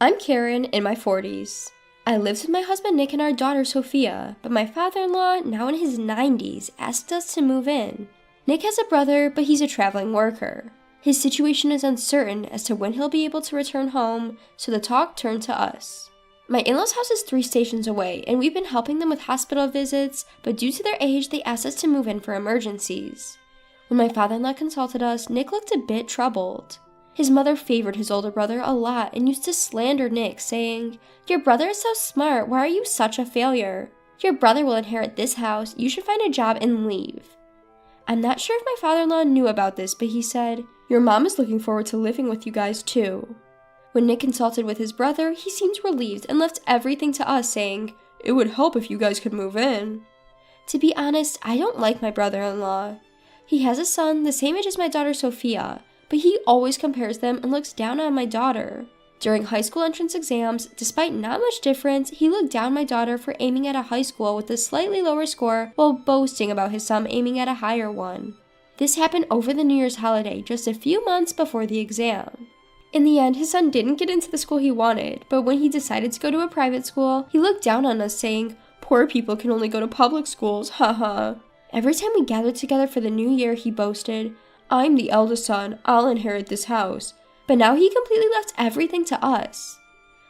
I'm Karen, in my 40s. I lived with my husband Nick and our daughter Sophia, but my father-in-law, now in his 90s, asked us to move in. Nick has a brother, but he's a traveling worker. His situation is uncertain as to when he'll be able to return home, so the talk turned to us. My in-laws' house is 3 stations away, and we've been helping them with hospital visits, but due to their age, they asked us to move in for emergencies. When my father-in-law consulted us, Nick looked a bit troubled. His mother favored his older brother a lot and used to slander Nick, saying, "Your brother is so smart, why are you such a failure? Your brother will inherit this house, you should find a job and leave." I'm not sure if my father-in-law knew about this, but he said, "Your mom is looking forward to living with you guys too." When Nick consulted with his brother, he seemed relieved and left everything to us, saying, "It would help if you guys could move in." To be honest, I don't like my brother-in-law. He has a son the same age as my daughter Sophia, but he always compares them and looks down on my daughter. During high school entrance exams, despite not much difference, he looked down my daughter for aiming at a high school with a slightly lower score while boasting about his son aiming at a higher one. This happened over the New Year's holiday, just a few months before the exam. In the end, his son didn't get into the school he wanted, but when he decided to go to a private school, he looked down on us saying, "Poor people can only go to public schools, haha." Every time we gathered together for the new year, he boasted, "I'm the eldest son, I'll inherit this house." But now he completely left everything to us.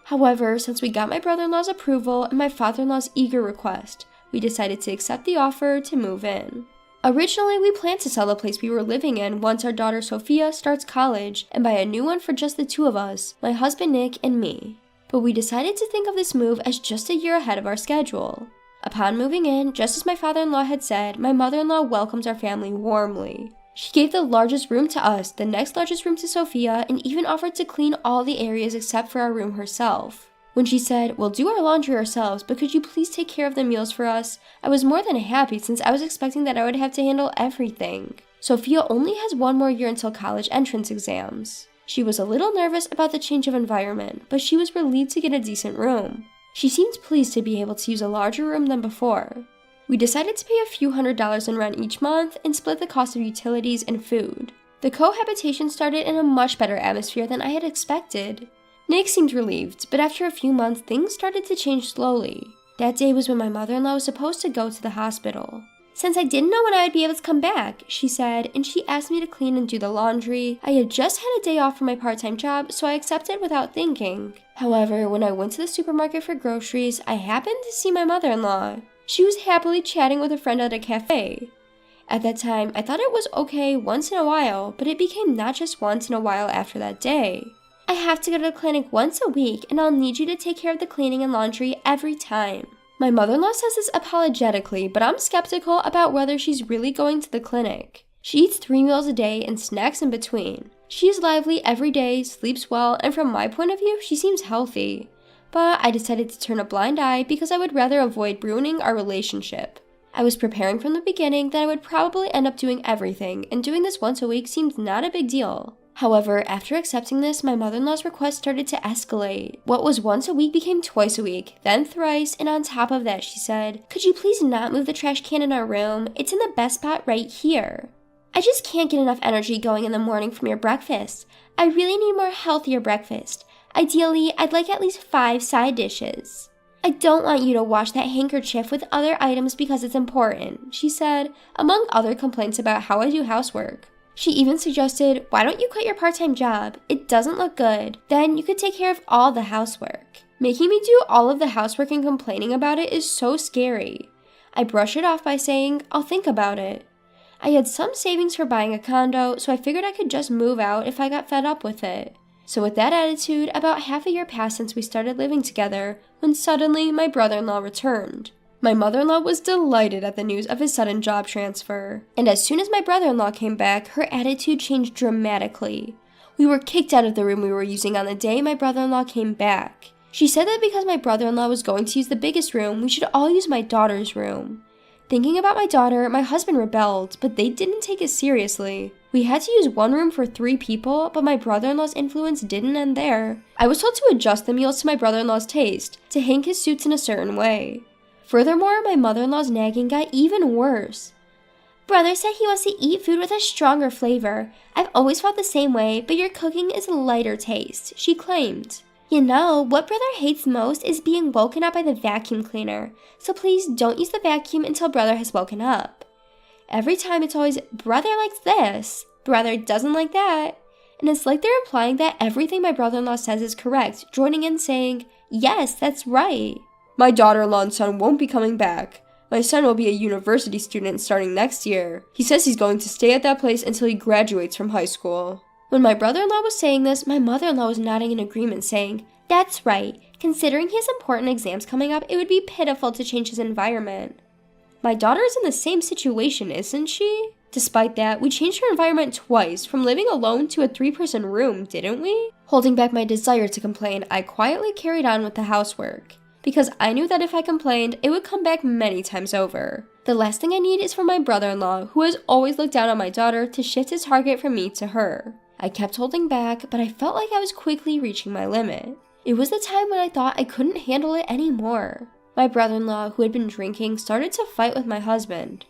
However, since we got my brother-in-law's approval and my father-in-law's eager request, we decided to accept the offer to move in. Originally, we planned to sell the place we were living in once our daughter Sophia starts college and buy a new one for just the 2 of us, my husband Nick and me. But we decided to think of this move as just a year ahead of our schedule. Upon moving in, just as my father-in-law had said, my mother-in-law welcomed our family warmly. She gave the largest room to us, the next largest room to Sophia, and even offered to clean all the areas except for our room herself. When she said, "We'll do our laundry ourselves, but could you please take care of the meals for us?" I was more than happy since I was expecting that I would have to handle everything. Sophia only has 1 more year until college entrance exams. She was a little nervous about the change of environment, but she was relieved to get a decent room. She seemed pleased to be able to use a larger room than before. We decided to pay a few $100s in rent each month and split the cost of utilities and food. The cohabitation started in a much better atmosphere than I had expected. Nick seemed relieved, but after a few months, things started to change slowly. That day was when my mother-in-law was supposed to go to the hospital. Since I didn't know when I would be able to come back, she said, and she asked me to clean and do the laundry. I had just had a day off from my part-time job, so I accepted without thinking. However, when I went to the supermarket for groceries, I happened to see my mother-in-law. She was happily chatting with a friend at a cafe. At that time, I thought it was okay once in a while, but it became not just once in a while after that day. "I have to go to the clinic once a week, and I'll need you to take care of the cleaning and laundry every time." My mother-in-law says this apologetically, but I'm skeptical about whether she's really going to the clinic. She eats 3 meals a day and snacks in between. She is lively every day, sleeps well, and from my point of view, she seems healthy. But I decided to turn a blind eye because I would rather avoid ruining our relationship. I was preparing from the beginning that I would probably end up doing everything, and doing this once a week seemed not a big deal. However, after accepting this, my mother-in-law's request started to escalate. What was once a week became twice a week, then thrice, and on top of that, she said, "Could you please not move the trash can in our room? It's in the best spot right here. I just can't get enough energy going in the morning from your breakfast. I really need more healthier breakfast. Ideally, I'd like at least 5 side dishes. I don't want you to wash that handkerchief with other items because it's important," she said, among other complaints about how I do housework. She even suggested, "Why don't you quit your part-time job? It doesn't look good. Then you could take care of all the housework." Making me do all of the housework and complaining about it is so scary. I brush it off by saying, "I'll think about it." I had some savings for buying a condo, so I figured I could just move out if I got fed up with it. So with that attitude, about half a year passed since we started living together, when suddenly my brother-in-law returned. My mother-in-law was delighted at the news of his sudden job transfer, and as soon as my brother-in-law came back, her attitude changed dramatically. We were kicked out of the room we were using on the day my brother-in-law came back. She said that because my brother-in-law was going to use the biggest room, we should all use my daughter's room. Thinking about my daughter, my husband rebelled, but they didn't take it seriously. We had to use 1 room for 3 people, but my brother-in-law's influence didn't end there. I was told to adjust the meals to my brother-in-law's taste, to hang his suits in a certain way. Furthermore, my mother-in-law's nagging got even worse. "Brother said he wants to eat food with a stronger flavor. I've always felt the same way, but your cooking is a lighter taste," she claimed. You know, what brother hates most is being woken up by the vacuum cleaner, so please don't use the vacuum until brother has woken up. Every time it's always, brother likes this, brother doesn't like that, and it's like they're implying that everything my brother-in-law says is correct, joining in saying, yes, that's right. My daughter-in-law and son won't be coming back. My son will be a university student starting next year. He says he's going to stay at that place until he graduates from high school. When my brother-in-law was saying this, my mother-in-law was nodding in agreement, saying, that's right. Considering he has important exams coming up, it would be pitiful to change his environment. My daughter is in the same situation, isn't she? Despite that, we changed her environment twice, from living alone to a 3-person room, didn't we? Holding back my desire to complain, I quietly carried on with the housework, because I knew that if I complained, it would come back many times over. The last thing I need is for my brother-in-law, who has always looked down on my daughter, to shift his target from me to her. I kept holding back, but I felt like I was quickly reaching my limit. It was the time when I thought I couldn't handle it anymore. My brother-in-law, who had been drinking, started to fight with my husband.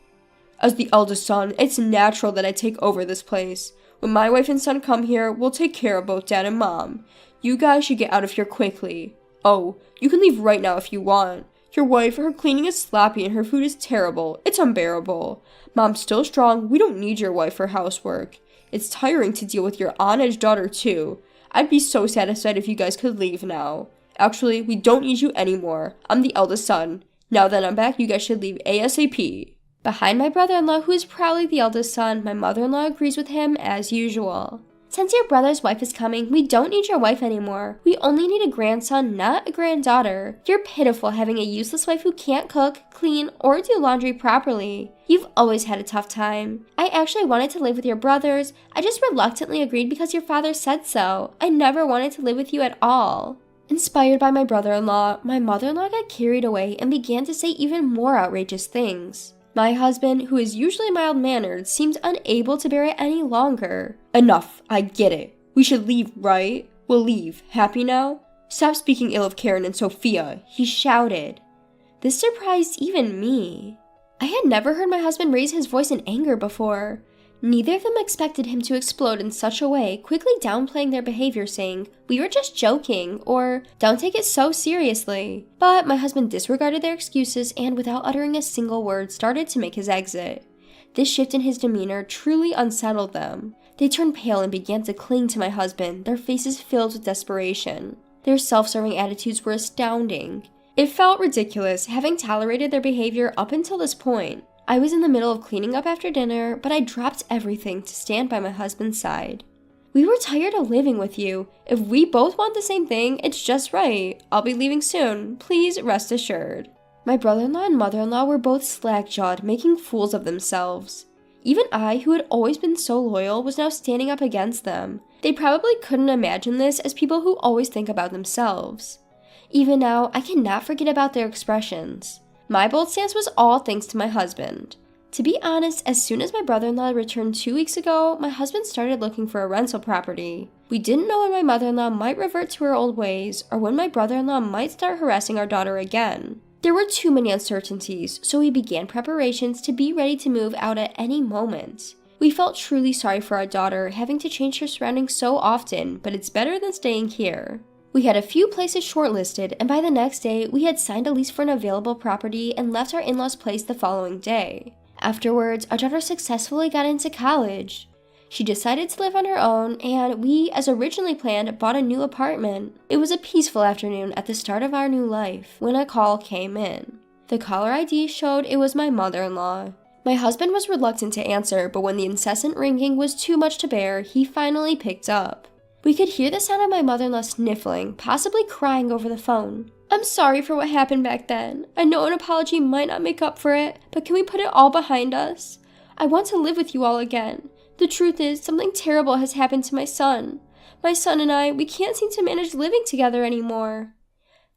As the eldest son, it's natural that I take over this place. When my wife and son come here, we'll take care of both dad and mom. You guys should get out of here quickly. Oh, you can leave right now if you want. Your wife, her cleaning is sloppy and her food is terrible. It's unbearable. Mom's still strong. We don't need your wife for housework. It's tiring to deal with your on-edge daughter too. I'd be so satisfied if you guys could leave now. Actually, we don't need you anymore. I'm the eldest son. Now that I'm back, you guys should leave ASAP. Behind my brother-in-law, who is proudly the eldest son, my mother-in-law agrees with him as usual. Since your brother's wife is coming, we don't need your wife anymore. We only need a grandson, not a granddaughter. You're pitiful having a useless wife who can't cook, clean, or do laundry properly. You've always had a tough time. I actually wanted to live with your brothers. I just reluctantly agreed because your father said so. I never wanted to live with you at all. Inspired by my brother-in-law, my mother-in-law got carried away and began to say even more outrageous things. My husband, who is usually mild-mannered, seemed unable to bear it any longer. Enough, I get it. We should leave, right? We'll leave. Happy now? Stop speaking ill of Karen and Sophia, he shouted. This surprised even me. I had never heard my husband raise his voice in anger before. Neither of them expected him to explode in such a way, quickly downplaying their behavior, saying, we were just joking, or don't take it so seriously. But my husband disregarded their excuses and, without uttering a single word, started to make his exit. This shift in his demeanor truly unsettled them. They turned pale and began to cling to my husband, their faces filled with desperation. Their self-serving attitudes were astounding. It felt ridiculous, having tolerated their behavior up until this point. I was in the middle of cleaning up after dinner, but I dropped everything to stand by my husband's side. We were tired of living with you. If we both want the same thing, it's just right. I'll be leaving soon. Please rest assured. My brother-in-law and mother-in-law were both slack-jawed, making fools of themselves. Even I, who had always been so loyal, was now standing up against them. They probably couldn't imagine this as people who always think about themselves. Even now, I cannot forget about their expressions. My bold stance was all thanks to my husband. To be honest, as soon as my brother-in-law returned 2 weeks ago, my husband started looking for a rental property. We didn't know when my mother-in-law might revert to her old ways, or when my brother-in-law might start harassing our daughter again. There were too many uncertainties, so we began preparations to be ready to move out at any moment. We felt truly sorry for our daughter, having to change her surroundings so often, but it's better than staying here. We had a few places shortlisted, and by the next day, we had signed a lease for an available property and left our in-laws' place the following day. Afterwards, our daughter successfully got into college. She decided to live on her own, and we, as originally planned, bought a new apartment. It was a peaceful afternoon at the start of our new life, when a call came in. The caller ID showed it was my mother-in-law. My husband was reluctant to answer, but when the incessant ringing was too much to bear, he finally picked up. We could hear the sound of my mother-in-law sniffling, possibly crying over the phone. I'm sorry for what happened back then. I know an apology might not make up for it, but can we put it all behind us? I want to live with you all again. The truth is, something terrible has happened to my son. My son and I, we can't seem to manage living together anymore.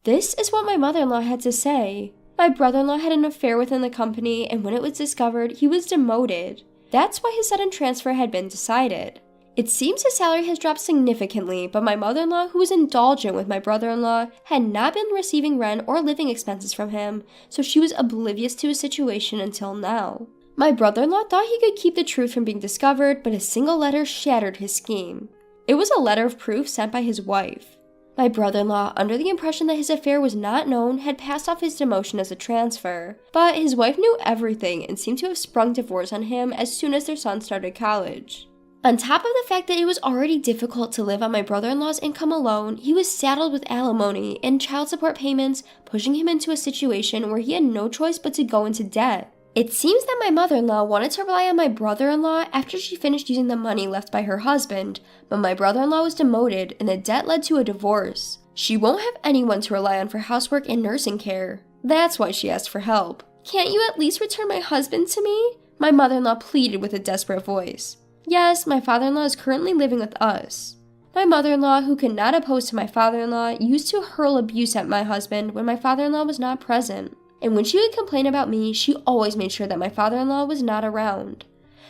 This is what my mother-in-law had to say. My brother-in-law had an affair within the company, and when it was discovered, he was demoted. That's why his sudden transfer had been decided. It seems his salary has dropped significantly, but my mother-in-law, who was indulgent with my brother-in-law, had not been receiving rent or living expenses from him, so she was oblivious to his situation until now. My brother-in-law thought he could keep the truth from being discovered, but a single letter shattered his scheme. It was a letter of proof sent by his wife. My brother-in-law, under the impression that his affair was not known, had passed off his demotion as a transfer, but his wife knew everything and seemed to have sprung divorce on him as soon as their son started college. On top of the fact that it was already difficult to live on my brother-in-law's income alone, he was saddled with alimony and child support payments, pushing him into a situation where he had no choice but to go into debt. It seems that my mother-in-law wanted to rely on my brother-in-law after she finished using the money left by her husband, but my brother-in-law was demoted and the debt led to a divorce. She won't have anyone to rely on for housework and nursing care. That's why she asked for help. "Can't you at least return my husband to me?" my mother-in-law pleaded with a desperate voice. Yes, my father-in-law is currently living with us. My mother-in-law, who could not oppose to my father-in-law, used to hurl abuse at my husband when my father-in-law was not present. And when she would complain about me, she always made sure that my father-in-law was not around.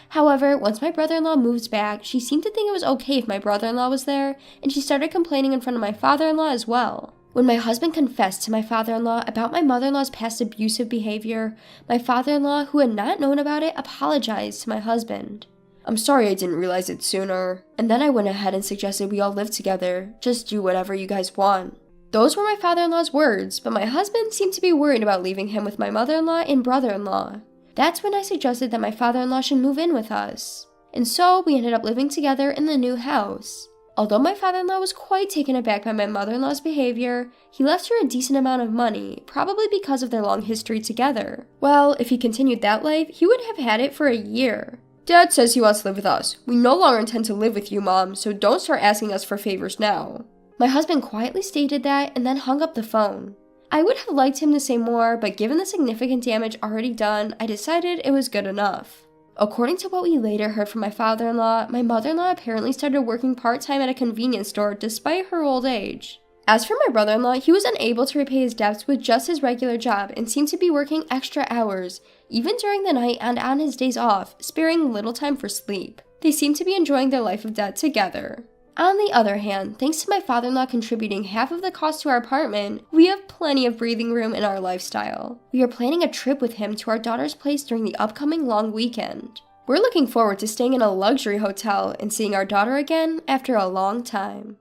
However, once my brother-in-law moved back, she seemed to think it was okay if my brother-in-law was there, and she started complaining in front of my father-in-law as well. When my husband confessed to my father-in-law about my mother-in-law's past abusive behavior, my father-in-law, who had not known about it, apologized to my husband. "I'm sorry I didn't realize it sooner." And then I went ahead and suggested we all live together. Just do whatever you guys want. Those were my father-in-law's words, but my husband seemed to be worried about leaving him with my mother-in-law and brother-in-law. That's when I suggested that my father-in-law should move in with us. And so we ended up living together in the new house. Although my father-in-law was quite taken aback by my mother-in-law's behavior, he left her a decent amount of money, probably because of their long history together. Well, if he continued that life, he would have had it for a year. "Dad says he wants to live with us. We no longer intend to live with you, Mom, so don't start asking us for favors now." My husband quietly stated that and then hung up the phone. I would have liked him to say more, but given the significant damage already done, I decided it was good enough. According to what we later heard from my father-in-law, my mother-in-law apparently started working part-time at a convenience store despite her old age. As for my brother-in-law, he was unable to repay his debts with just his regular job and seemed to be working extra hours, even during the night and on his days off, sparing little time for sleep. They seemed to be enjoying their life of debt together. On the other hand, thanks to my father-in-law contributing half of the cost to our apartment, we have plenty of breathing room in our lifestyle. We are planning a trip with him to our daughter's place during the upcoming long weekend. We're looking forward to staying in a luxury hotel and seeing our daughter again after a long time.